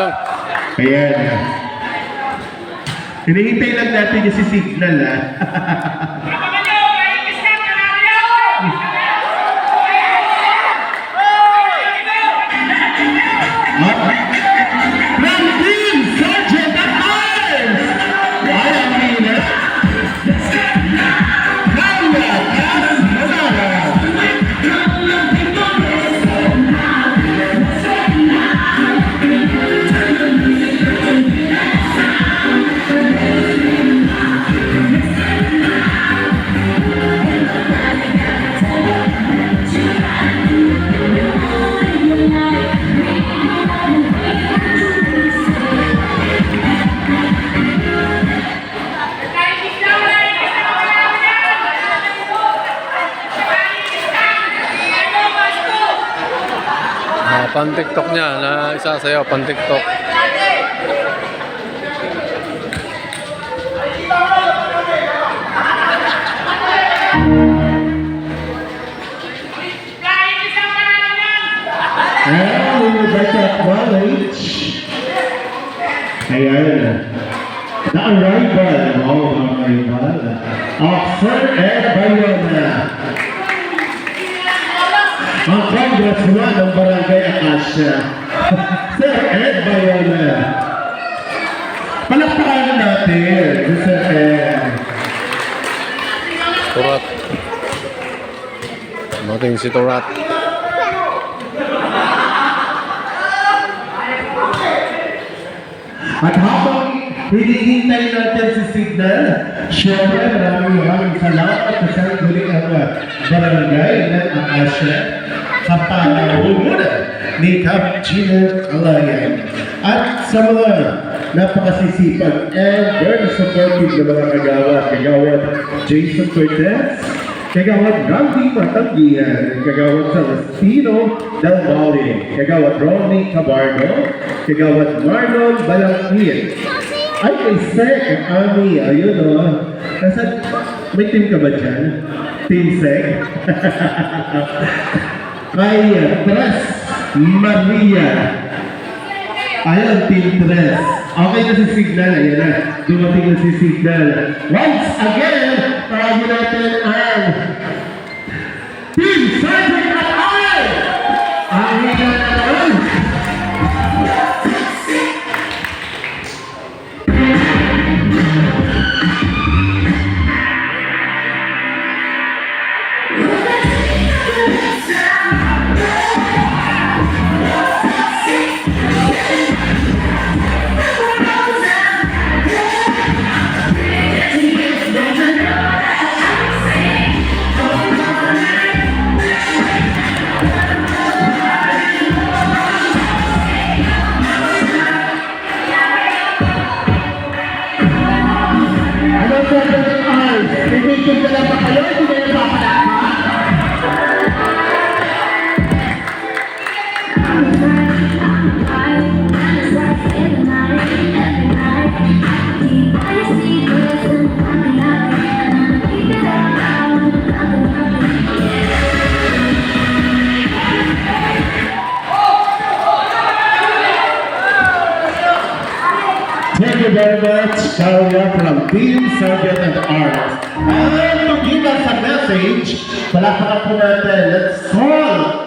lang. Ayan. Hinihintay lang natin yung si Signal, ha? Pan-TikTok niya na isasayaw, pan-TikTok. And we would like to acknowledge, ayan, the arrival of Sir Ed Bayona, ang congressman ng Barangay Acacia. Sir Ed Bayona. Palakpakan natin, Sir Ed. Turat. Mating si Turat. At habang hinihintay natin si Signal, syempre maraming salamat sa huling ang barangay ng Acacia sa panahon ni Cap Gina Alayan at sa mga napakasisipag and very supportive na mga kagawad Jason Cortez, kagawad Randy Matanggihan, kagawad Celestino Del Valle, kagawad Ronnie Cabardo, kagawad Marlon Balangkit, ay kay Sek, Ami, ayun o. May team ka ba dyan? Team Sek? Kay Tres Maria. Ayun, Team Tres. Okay na si Signal, ayan na. Dumating na si Signal. Once again, tawagin natin ang Team Sergeant at I! Ang hina naman! Kung dala pa kayo, hindi kayo napapalakpa. Thank you very much, Carla from Team Sergeant and Arms. And to give us a message, palakpakan po natin, let's call